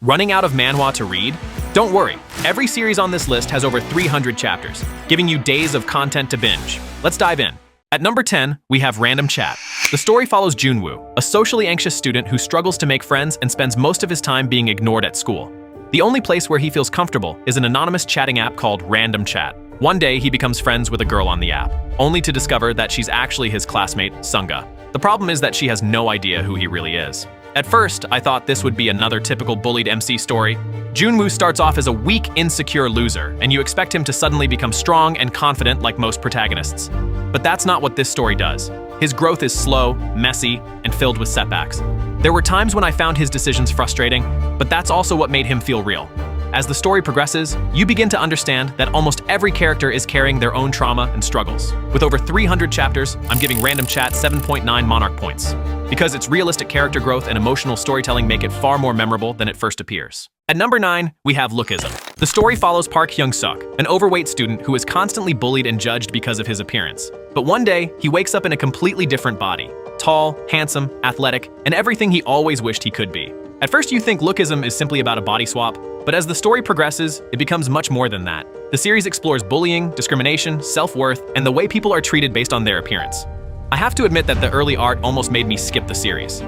Running out of manhwa to read? Don't worry, every series on this list has over 300 chapters, giving you days of content to binge. Let's dive in. At number 10, we have Random Chat. The story follows Junwoo, a socially anxious student who struggles to make friends and spends most of his time being ignored at school. The only place where he feels comfortable is an anonymous chatting app called Random Chat. One day, he becomes friends with a girl on the app, only to discover that she's actually his classmate, Sunga. The problem is that she has no idea who he really is. At first, I thought this would be another typical bullied MC story. Junwoo starts off as a weak, insecure loser, and you expect him to suddenly become strong and confident like most protagonists. But that's not what this story does. His growth is slow, messy, and filled with setbacks. There were times when I found his decisions frustrating, but that's also what made him feel real. As the story progresses, you begin to understand that almost every character is carrying their own trauma and struggles. With over 300 chapters, I'm giving Random Chat 7.9 Monarch points, because its realistic character growth and emotional storytelling make it far more memorable than it first appears. At number 9, we have Lookism. The story follows Park Hyung-suk, an overweight student who is constantly bullied and judged because of his appearance. But one day, he wakes up in a completely different body. Tall, handsome, athletic, and everything he always wished he could be. At first you think Lookism is simply about a body swap, but as the story progresses, it becomes much more than that. The series explores bullying, discrimination, self-worth, and the way people are treated based on their appearance. I have to admit that the early art almost made me skip the series.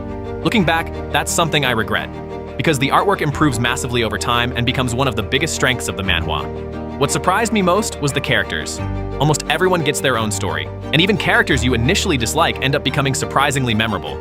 Looking back, that's something I regret, because the artwork improves massively over time and becomes one of the biggest strengths of the manhwa. What surprised me most was the characters. Almost everyone gets their own story, and even characters you initially dislike end up becoming surprisingly memorable.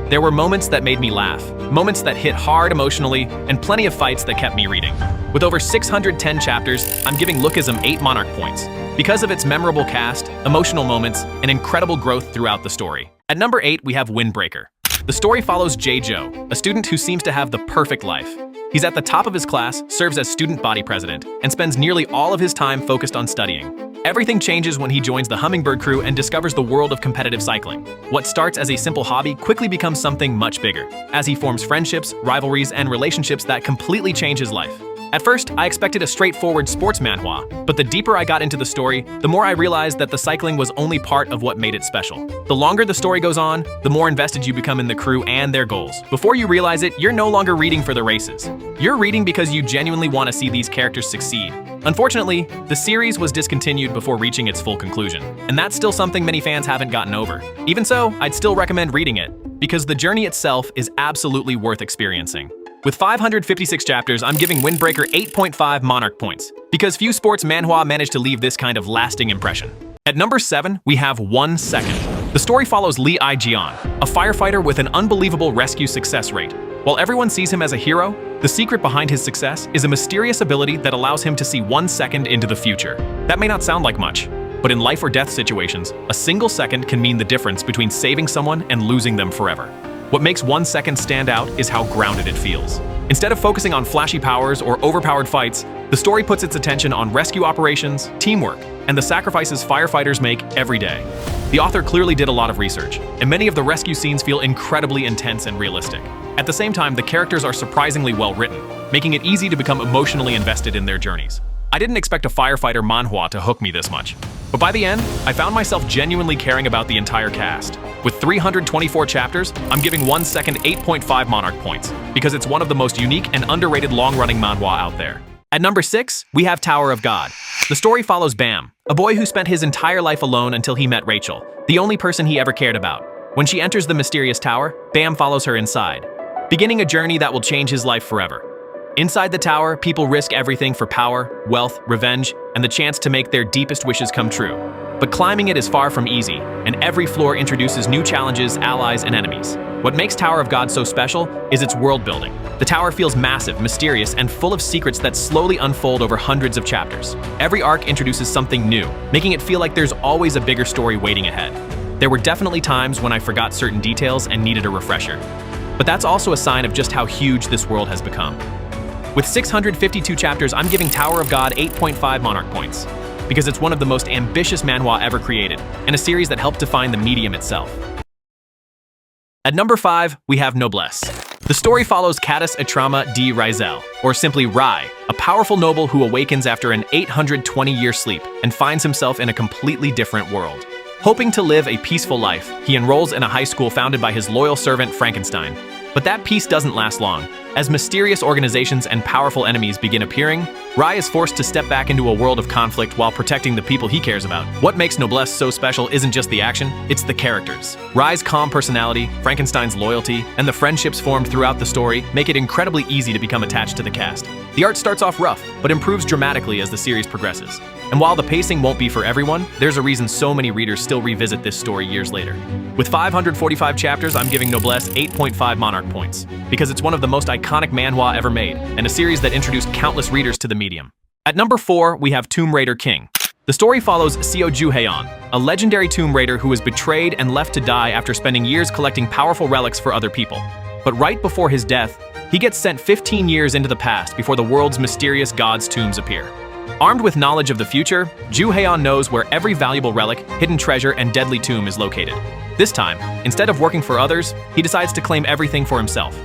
There were moments that made me laugh, moments that hit hard emotionally, and plenty of fights that kept me reading. With over 610 chapters, I'm giving Lookism 8 Monarch points, because of its memorable cast, emotional moments, and incredible growth throughout the story. At number 8, we have Windbreaker. The story follows Jae-jo, a student who seems to have the perfect life. He's at the top of his class, serves as student body president, and spends nearly all of his time focused on studying. Everything changes when he joins the Hummingbird crew and discovers the world of competitive cycling. What starts as a simple hobby quickly becomes something much bigger, as he forms friendships, rivalries, and relationships that completely change his life. At first, I expected a straightforward sports manhwa, but the deeper I got into the story, the more I realized that the cycling was only part of what made it special. The longer the story goes on, the more invested you become in the crew and their goals. Before you realize it, you're no longer reading for the races. You're reading because you genuinely want to see these characters succeed. Unfortunately, the series was discontinued before reaching its full conclusion, and that's still something many fans haven't gotten over. Even so, I'd still recommend reading it, because the journey itself is absolutely worth experiencing. With 556 chapters, I'm giving Windbreaker 8.5 Monarch points, because few sports manhwa manage to leave this kind of lasting impression. At number 7, we have 1 Second. The story follows Lee I-jeon, a firefighter with an unbelievable rescue success rate. While everyone sees him as a hero, the secret behind his success is a mysterious ability that allows him to see 1 second into the future. That may not sound like much, but in life or death situations, a single second can mean the difference between saving someone and losing them forever. What makes 1 second stand out is how grounded it feels. Instead of focusing on flashy powers or overpowered fights, the story puts its attention on rescue operations, teamwork, and the sacrifices firefighters make every day. The author clearly did a lot of research, and many of the rescue scenes feel incredibly intense and realistic. At the same time, the characters are surprisingly well written, making it easy to become emotionally invested in their journeys. I didn't expect a firefighter manhwa to hook me this much, but by the end, I found myself genuinely caring about the entire cast. With 324 chapters, I'm giving 1 Second 8.5 Monarch points, because it's one of the most unique and underrated long-running manhwa out there. At number 6, we have Tower of God. The story follows Bam, a boy who spent his entire life alone until he met Rachel, the only person he ever cared about. When she enters the mysterious tower, Bam follows her inside, beginning a journey that will change his life forever. Inside the tower, people risk everything for power, wealth, revenge, and the chance to make their deepest wishes come true. But climbing it is far from easy, and every floor introduces new challenges, allies, and enemies. What makes Tower of God so special is its world building. The tower feels massive, mysterious, and full of secrets that slowly unfold over hundreds of chapters. Every arc introduces something new, making it feel like there's always a bigger story waiting ahead. There were definitely times when I forgot certain details and needed a refresher. But that's also a sign of just how huge this world has become. With 652 chapters, I'm giving Tower of God 8.5 Monarch points, because it's one of the most ambitious manhwa ever created, and a series that helped define the medium itself. At number 5, we have Noblesse. The story follows Caddis Atrama D. Rizel, or simply Rai, a powerful noble who awakens after an 820-year sleep and finds himself in a completely different world. Hoping to live a peaceful life, he enrolls in a high school founded by his loyal servant Frankenstein. But that peace doesn't last long. As mysterious organizations and powerful enemies begin appearing, Rai is forced to step back into a world of conflict while protecting the people he cares about. What makes Noblesse so special isn't just the action, it's the characters. Rai's calm personality, Frankenstein's loyalty, and the friendships formed throughout the story make it incredibly easy to become attached to the cast. The art starts off rough, but improves dramatically as the series progresses. And while the pacing won't be for everyone, there's a reason so many readers still revisit this story years later. With 545 chapters, I'm giving Noblesse 8.5 Monarch points, because it's one of the most iconic manhwa ever made, and a series that introduced countless readers to the medium. At number 4, we have Tomb Raider King. The story follows Seo Ju-haeon, a legendary Tomb Raider who was betrayed and left to die after spending years collecting powerful relics for other people. But right before his death, he gets sent 15 years into the past before the world's mysterious gods' tombs appear. Armed with knowledge of the future, Ju-haeon knows where every valuable relic, hidden treasure, and deadly tomb is located. This time, instead of working for others, he decides to claim everything for himself.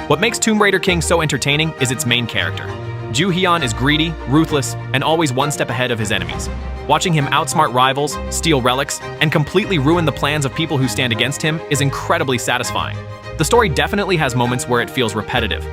What makes Tomb Raider King so entertaining is its main character. Ju-haeon is greedy, ruthless, and always one step ahead of his enemies. Watching him outsmart rivals, steal relics, and completely ruin the plans of people who stand against him is incredibly satisfying. The story definitely has moments where it feels repetitive,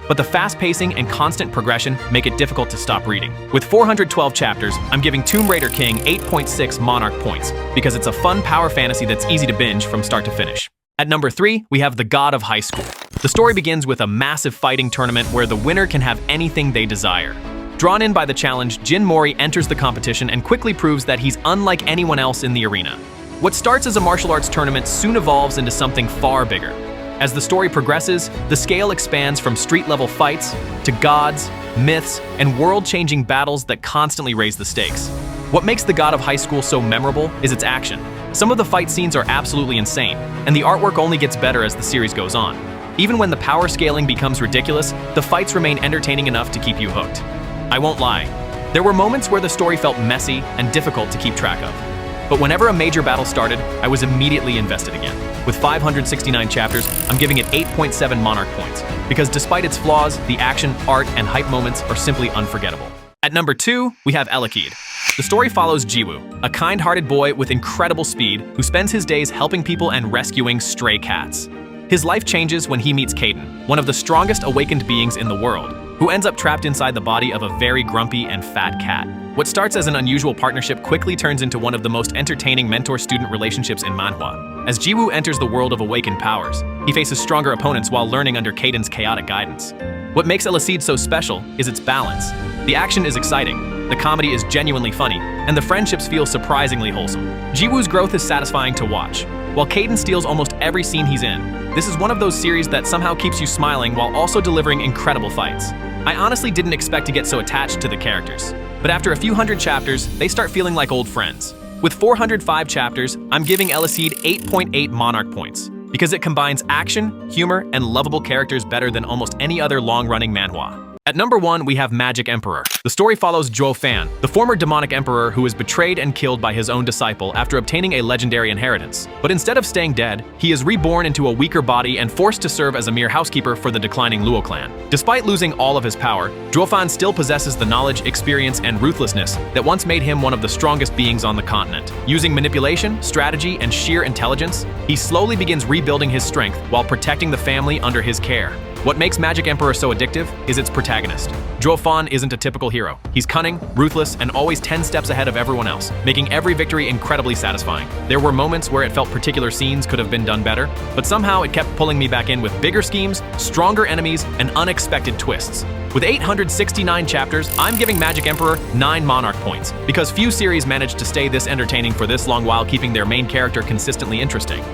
but the fast pacing and constant progression make it difficult to stop reading. With 412 chapters, I'm giving Tomb Raider King 8.6 Monarch points, because it's a fun power fantasy that's easy to binge from start to finish. At number 3, we have the God of Highschool. The story begins with a massive fighting tournament where the winner can have anything they desire. Drawn in by the challenge, Jin Mori enters the competition and quickly proves that he's unlike anyone else in the arena. What starts as a martial arts tournament soon evolves into something far bigger. As the story progresses, the scale expands from street-level fights to gods, myths, and world-changing battles that constantly raise the stakes. What makes the God of Highschool so memorable is its action. Some of the fight scenes are absolutely insane, and the artwork only gets better as the series goes on. Even when the power scaling becomes ridiculous, the fights remain entertaining enough to keep you hooked. I won't lie, there were moments where the story felt messy and difficult to keep track of. But whenever a major battle started, I was immediately invested again. With 569 chapters, I'm giving it 8.7 Monarch points, because despite its flaws, the action, art, and hype moments are simply unforgettable. At number 2, we have Eleceed. The story follows Jiwoo, a kind-hearted boy with incredible speed who spends his days helping people and rescuing stray cats. His life changes when he meets Kaden, one of the strongest awakened beings in the world, who ends up trapped inside the body of a very grumpy and fat cat. What starts as an unusual partnership quickly turns into one of the most entertaining mentor-student relationships in Manhwa. As Jiwoo enters the world of awakened powers, he faces stronger opponents while learning under Kaden's chaotic guidance. What makes Eleceed so special is its balance. The action is exciting, the comedy is genuinely funny, and the friendships feel surprisingly wholesome. Jiwoo's growth is satisfying to watch. While Kaden steals almost every scene he's in, this is one of those series that somehow keeps you smiling while also delivering incredible fights. I honestly didn't expect to get so attached to the characters, but after a few hundred chapters, they start feeling like old friends. With 405 chapters, I'm giving Eleceed 8.8 Monarch points, because it combines action, humor, and lovable characters better than almost any other long-running manhwa. At number 1, we have Magic Emperor. The story follows Zhuo Fan, the former demonic emperor who is betrayed and killed by his own disciple after obtaining a legendary inheritance. But instead of staying dead, he is reborn into a weaker body and forced to serve as a mere housekeeper for the declining Luo clan. Despite losing all of his power, Zhuo Fan still possesses the knowledge, experience, and ruthlessness that once made him one of the strongest beings on the continent. Using manipulation, strategy, and sheer intelligence, he slowly begins rebuilding his strength while protecting the family under his care. What makes Magic Emperor so addictive is its protagonist. Zhuo Fan isn't a typical hero. He's cunning, ruthless, and always 10 steps ahead of everyone else, making every victory incredibly satisfying. There were moments where it felt particular scenes could have been done better, but somehow it kept pulling me back in with bigger schemes, stronger enemies, and unexpected twists. With 869 chapters, I'm giving Magic Emperor 9 Monarch points, because few series manage to stay this entertaining for this long while keeping their main character consistently interesting.